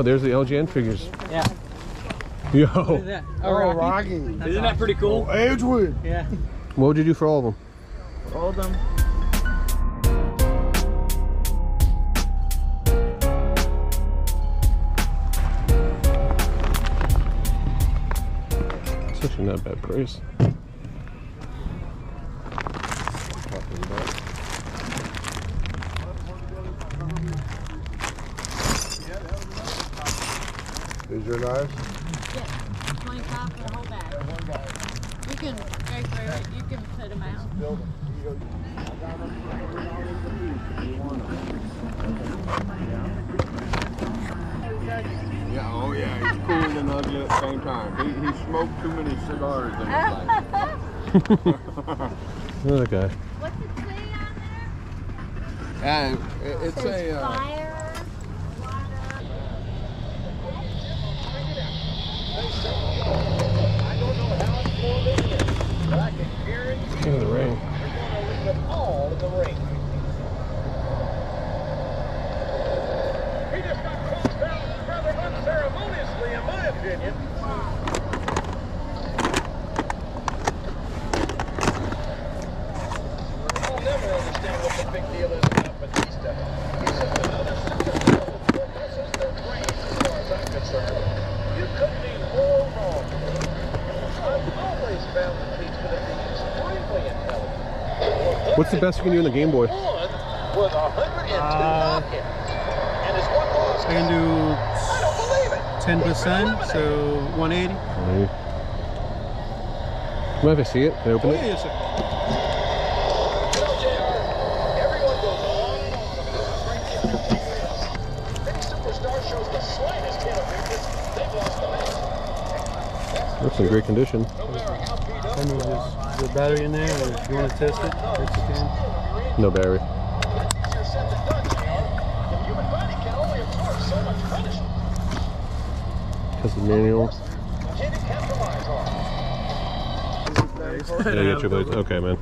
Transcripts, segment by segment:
Oh, there's the LGN figures. Yeah. Yo. What is that? Oh, Rocky. Isn't that pretty cool? Oh, Edgewood. Yeah. What would you do for all of them? All of them. It's actually not a bad price. Is your knives? Yeah, 25 for the whole bag. You can go through it, you can put them out. Yeah, oh yeah, he's cool and ugly at the same time. He smoked too many cigars in his life. Another guy. What's it say on there? It's It says a fire. King of the Ring. He just got crossed out rather unceremoniously, in my opinion. I'll never understand what the big deal is about Batista. He's just another superstar that messes their brains as far as I'm concerned. You couldn't be more wrong. I've always found Batista to be extremely intelligent. What's the best you can do in the Game Boy? With 102 knocking. And his one loss. I can do I don't believe it. 10%, so 180. Mind if I see it? Can I open it? Yes, sir. You know, JR, everyone goes on and on about how great the entertainment is. Any superstar shows the slightest hint of weakness, they've lost the match. That's in great condition. No matter how beat up I mean, there's the battery in there, or if you want to test it, yes, you can. No battery. easier said than done, JR. The human body can only absorb so much punishment. Has the manual. You can't capitalize on it. Yeah, you got your blades. Okay, man.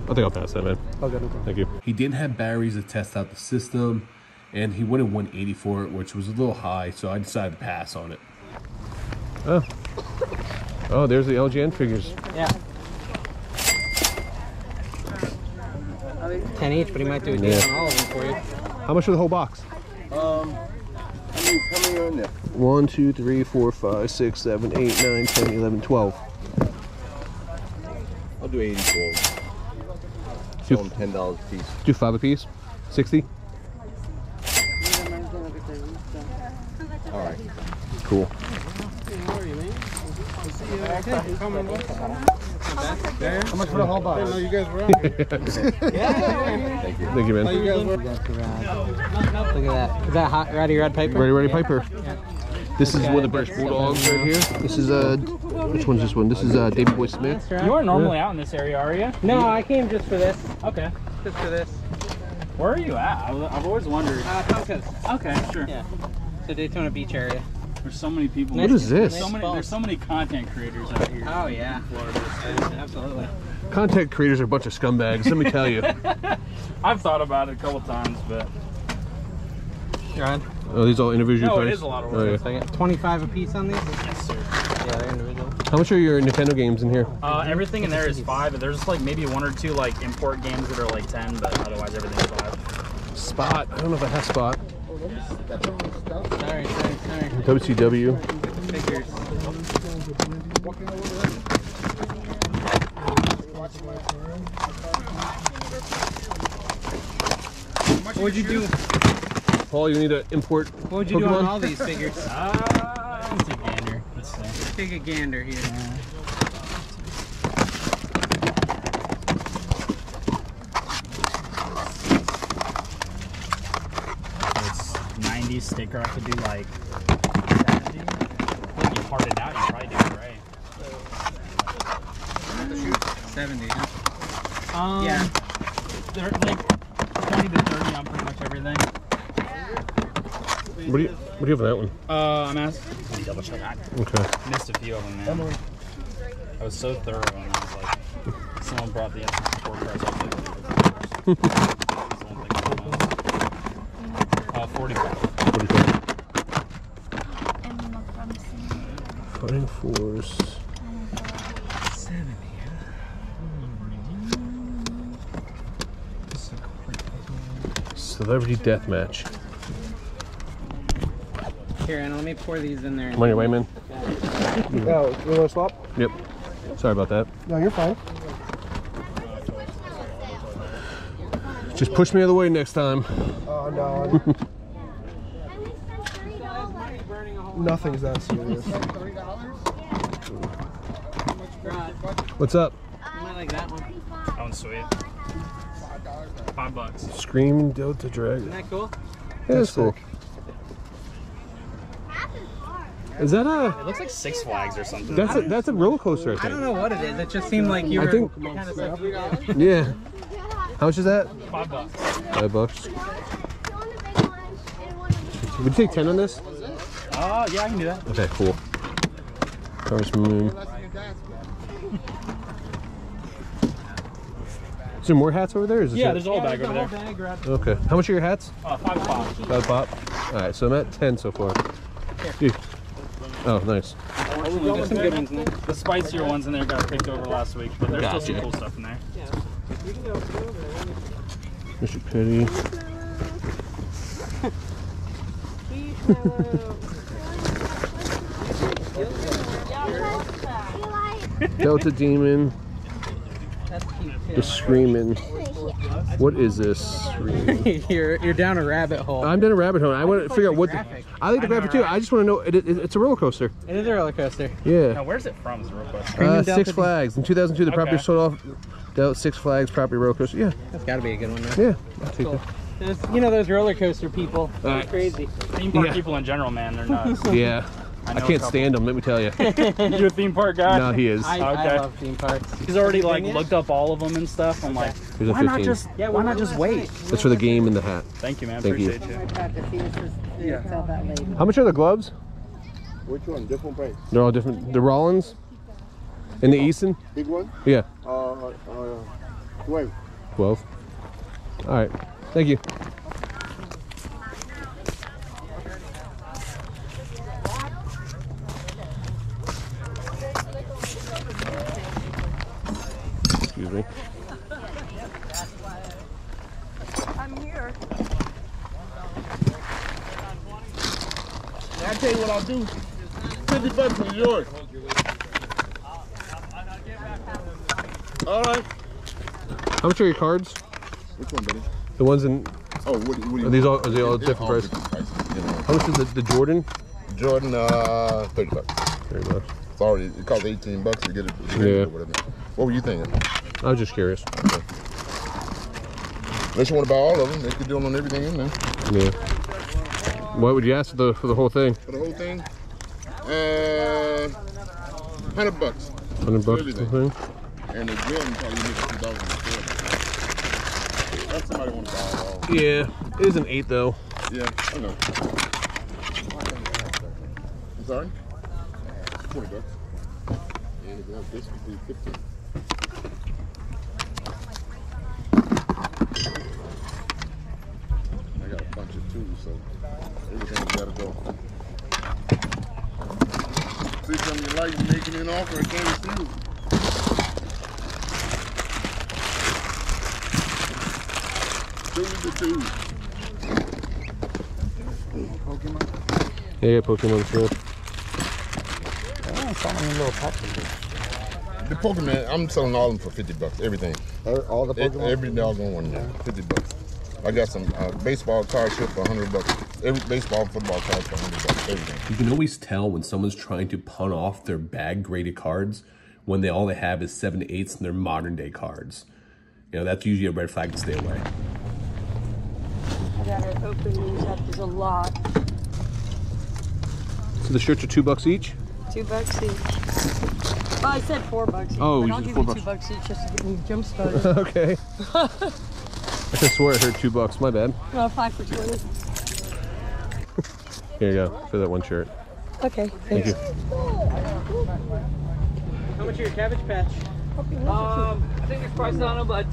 I think I'll pass that, man. Okay, no problem. Thank you. He didn't have batteries to test out the system, and he wanted 180 for it, which was a little high, so I decided to pass on it. Oh. Oh, there's the LGN figures. Yeah. 10 each, but he might do a deal Yeah. on all of them for you. How much for the whole box? how many are in there? 1, 2, 3, 4, 5, 6, 7, 8, 9, 10, 11, 12. I'll do 80 for them. Do, Sell them $10 a piece. do 5 a piece? 60? All right. Cool. How much for the whole box? I didn't know you guys were on here. Thank you. Thank you, man. You guys were. Look at that. Is that hot Roddy Red Piper? Ready, Piper. This is one of the British Bulldogs right here. This is which one's this one? This is David Boy Smith. You aren't normally out in this area, are you? No, I came just for this. Okay. Just for this. Where are you at? I've always wondered. Palm Coast. Okay, sure. Yeah. The Daytona Beach area. There's so many people. What is this? There's so many content creators out here. Oh, yeah. In Florida. Absolutely. Content creators are a bunch of scumbags, let me tell you. I've thought about it a couple times, but You're on? Oh, these all individual no, price? it is a lot of Oh, work. yeah. 25 a piece on these? Yes, sir. Yeah, they're individual. How much are your Nintendo games in here? Everything in there is 5, but there's like maybe 1 or 2 like import games that are like 10, but otherwise everything's 5. Spot. I don't know if I have Spot. Sorry. WCW. Figures. What would you do? Paul, you need to import What would you do on all these figures? Let's take a gander. Let's see. Let's take a gander here. It's 90 sticker. I could do like 70. I think you part it out, you probably do it right. 70, huh? Yeah. They're like 20 to 30 on pretty much everything. What do you have for that one? I'm asking. Let me double check. I Okay. missed a few of them, man. I was so thorough, and I was like, someone brought the N64 cards up. Like, 45. 45. Fighting Force. 70. Celebrity Deathmatch. Here, Anna, let me pour these in there. Come on your way, man. Oh, you want to swap? Yep. Sorry about that. No, you're fine. Just push me out of the way next time. Oh, no. Nothing's that serious. What's up? I might like that one. That one's sweet. $5. Screaming Delta Dragon. Isn't that cool? Yeah, that's cool. Is that a? It looks like Six Flags or something. That's a roller coaster, I think. I don't know what it is. It just seemed like you were I think. kind of like, Yeah. How much is that? $5. $5. Would you take 10 on this? Yeah, I can do that. Okay, cool. Cars Moon. Is there more hats over there? Is this Yeah, it? there's a whole bag over there. bag wrapped. Okay. How much are your hats? $5 pop. 5 pop. All right, so I'm at 10 so far. Dude. Oh, nice. There's some good ones in there. The spicier ones in there got picked over last week, but there's still some cool stuff in there. Mr. Petty. Delta Demon. The Screaming. What is this? Screaming. You're down a rabbit hole. I'm down a rabbit hole. I want to figure out what. graphic. I like the graphic too. I just want to know. It's a roller coaster. It is a roller coaster. Now, Yeah. where's it from? Is the real question. Screaming Delta Six Flags. In 2002, the property Okay. sold off. Dealt Six Flags property roller coaster. Yeah. That's got to be a good one, though. Yeah. I'll take that. There's, you know those roller coaster people. They're Alright. crazy. Theme park Yeah. people in general, man, they're nuts. Yeah. I I know a can't couple. stand him. Let me tell you. You a theme park guy? No, he is. I Okay. love theme parks. He's already like Virginia? looked up all of them and stuff. I'm like, Here's a why not 15. just? Yeah, why not just wait? That's for the game and the hat. Thank you, man. Thank you. Appreciate you. How much are the gloves? Which one? Different price. They're all different. The Rollins and the Easton. Big one? Yeah. 12. 12. All right. Thank you. Excuse me. I'm here. I tell you what I'll do. $50 is yours. All right. How much are your cards? Which one, buddy? The ones in. Oh, what do you Are these all? Are they all They're different prices? prices, you know. How much is the Jordan? Jordan, $30. $30. Sorry, it cost $18 to get it. Yeah. Or whatever. What were you thinking? I was just curious. Unless you want to buy all of them, they could do them on everything in there. Yeah. What would you ask for the whole thing? For the whole thing, $100. $100 for the thing? And the Jordan probably makes $2,000. That's somebody want to buy all. Yeah. It is an 8 though. Yeah, I know. I'm sorry? $20. And if you have this, would be $15. I got a bunch of two, so everything's gotta go. See something you like, making an offer, it's only two. Two. Yeah, Pokemon Sword. The Pokemon, I'm selling all of them for $50. Everything. All the Pokemon? Every doggone one, yeah. $50. I got some baseball card ship for $100. Every baseball, football cards for $100. Everything. You can always tell when someone's trying to punt off their bag graded cards when all they have is 7 8s and they're modern day cards. You know, that's usually a red flag to stay away. I gotta open these up. There's a lot. So the shirts are $2 each? $2 each. Well, I said $4 each. Oh, but you I'll said give you $4. $2 each just to get me jump started. Okay. I could swear I heard $2. My bad. Well, 5 for 20. Here you go for that one shirt. Okay. Thank you. How much are your Cabbage Patch? I think it's priced on them, but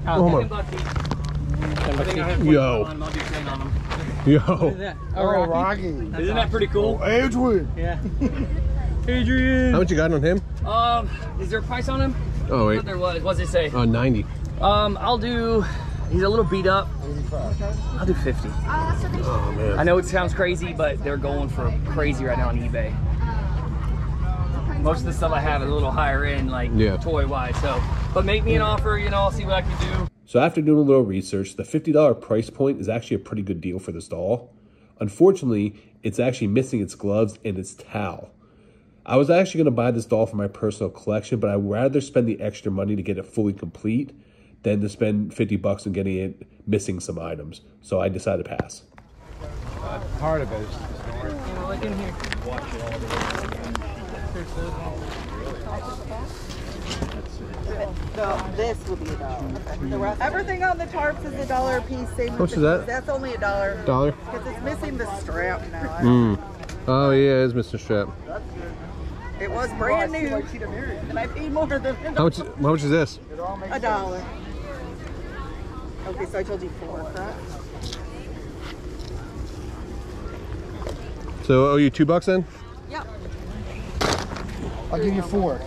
Oh my. $10 each. $10 I think I have each. Yo. on them. I'll do 10 on them. What Yo. is that? Oh, Rocky. Isn't that pretty cool? Edgewood. Yeah. Adrian. How much you got on him? Is there a price on him? Oh wait. What there was. What does it say? 90. I'll do. He's a little beat up. I'll do 50. Oh man. I know it sounds crazy, but they're going for crazy right now on eBay. Most of the stuff I have is a little higher end, like toy wise. So, but make me an offer. You know, I'll see what I can do. So after doing a little research, the $50 price point is actually a pretty good deal for this doll. Unfortunately, it's actually missing its gloves and its towel. I was actually going to buy this doll for my personal collection, but I'd rather spend the extra money to get it fully complete than to spend 50 bucks and getting it missing some items. So I decided to pass. Part of it is Look in here. So this will be $1. Everything on the tarps is $1 a piece. Same How much is that? That's only $1. $1? Because it's missing the strap now. Oh yeah, it's Mr. Strap. It was brand new, and I paid more than How much is this? $1. Okay, so I told you 4, correct? So owe you $2 then? Yep. I'll give you 4.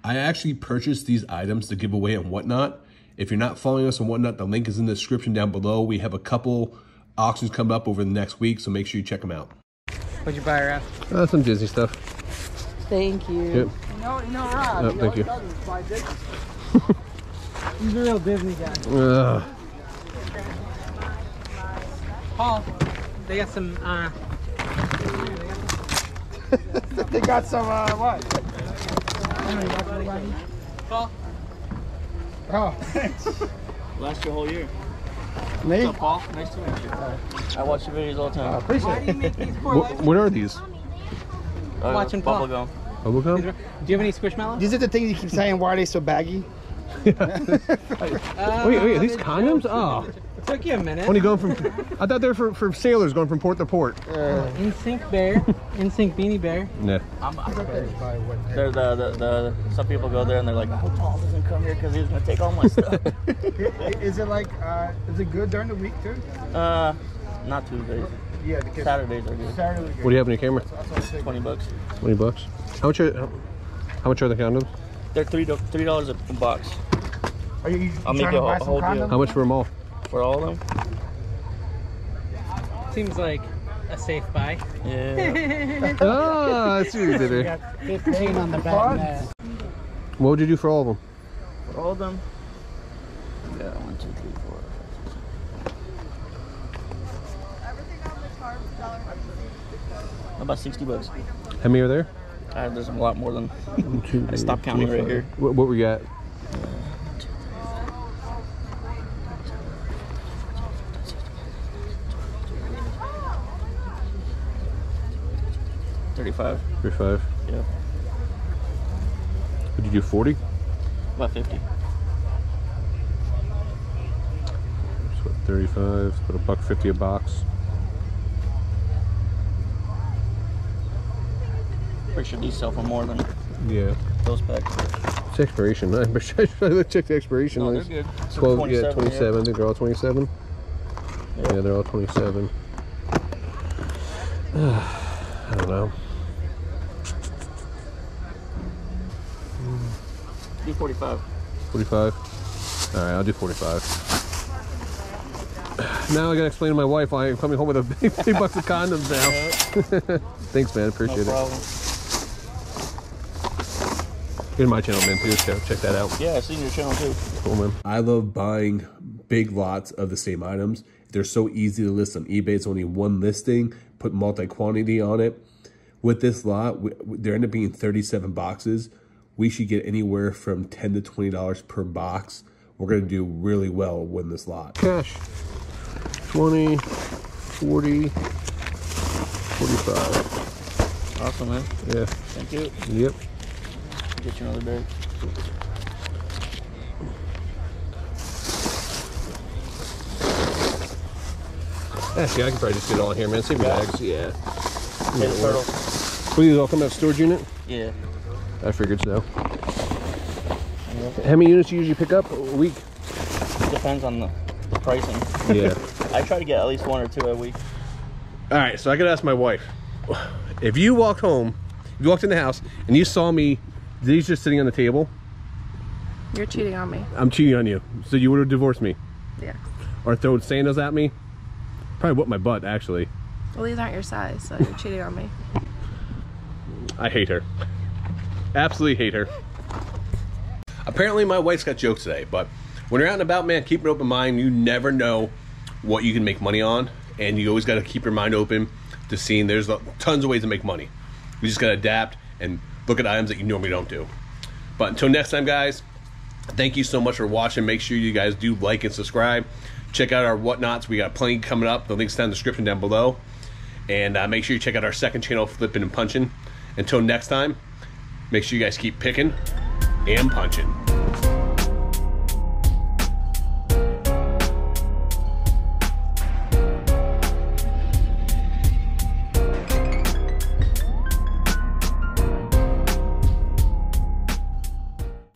I actually purchased these items to give away on Whatnot. If you're not following us on Whatnot, the link is in the description down below. We have a couple auctions coming up over the next week, so make sure you check them out. What'd you buy her at? Some Disney stuff. Thank you. Yep. No, Rob. Oh, thank you. He's a real Disney guy. Paul, they got some, They got some, what? Paul? Oh, thanks. Last your whole year. Nate? What's up, Paul? Nice to meet you. I watch your videos all the time. Appreciate it. Make these poor What are these? Watching Paul. Bubblegum. Bubblegum? Do you have any Squishmallows? These are the things you keep saying, why are they so baggy? Wait, are these condoms? Oh. It took you a minute. Only going from, I thought they were for sailors going from port to port. NSYNC Bear. NSYNC Beanie Bear. Nah. Some people go there and they're like, I hope Paul doesn't come here because he's going to take all my stuff. Is it like, is it good during the week too? Not Tuesdays. Yeah, because Saturdays are good. Saturday What do you have on your camera? 20 bucks. 20 bucks. How much are the condoms? They're $3 a box. Are you I'll trying make to a buy some whole deal. condoms? How much for them all? For all of them? Seems like a safe buy. Yeah. Oh, I see what you did there. 15 on the back. What would you do for all of them? For all of them? Yeah, 1, 2, 3, 4. About 60 bucks. How many are there? There's a lot more than. 1, 2, I stopped counting right here. What we got? 35. 35. Yeah. Would you do 40? About 50. So 35. Put $1.50 a box. Pretty sure these sell for more than those packs. It's expiration. Let's check the expiration. No, list. they're good. 12. Yeah, 27. I think they're all 27. Yeah, they're all 27. I don't know. Do 45. 45? Alright, I'll do 45. Now I gotta explain to my wife why I'm coming home with a big box of condoms now. Thanks, man. Appreciate it. You're in my channel, man, too. Check that out. Yeah, I've seen your channel, too. Cool, man. I love buying big lots of the same items. They're so easy to list on eBay. It's only one listing. Put multi-quantity on it. With this lot, there end up being 37 boxes. We should get anywhere from $10 to $20 per box. We're going to do really well with this lot. Cash. 20, 40, 45. Awesome, man. Yeah. Thank you. Yep. Get you another bag. Actually, I can probably just get it all in here, man. Save your bags. Yeah. Hey, the turtle. Will these all come out of storage unit? Yeah. I figured so. How many units do you usually pick up a week? Depends on the pricing. Yeah. I try to get at least 1 or 2 a week. All right, so I gotta ask my wife. If you walked home if you walked in the house and you saw me, these just sitting on the table. You're cheating on me. I'm cheating on you. So you would have divorced me. Yeah. Or thrown sandals at me. Probably whipped my butt, actually. Well, these aren't your size, so you're cheating on me. I hate her. Absolutely hate her. Apparently my wife's got jokes today, but when you're out and about, man, keep an open mind. You never know what you can make money on, and you always got to keep your mind open to seeing there's tons of ways to make money. You just got to adapt and look at items that you normally don't do. But until next time, guys, thank you so much for watching. Make sure you guys do like and subscribe. Check out our whatnots. We got plenty coming up. The link's down in the description down below. And make sure you check out our second channel, Flipping and Punching. Until next time, make sure you guys keep picking and punching.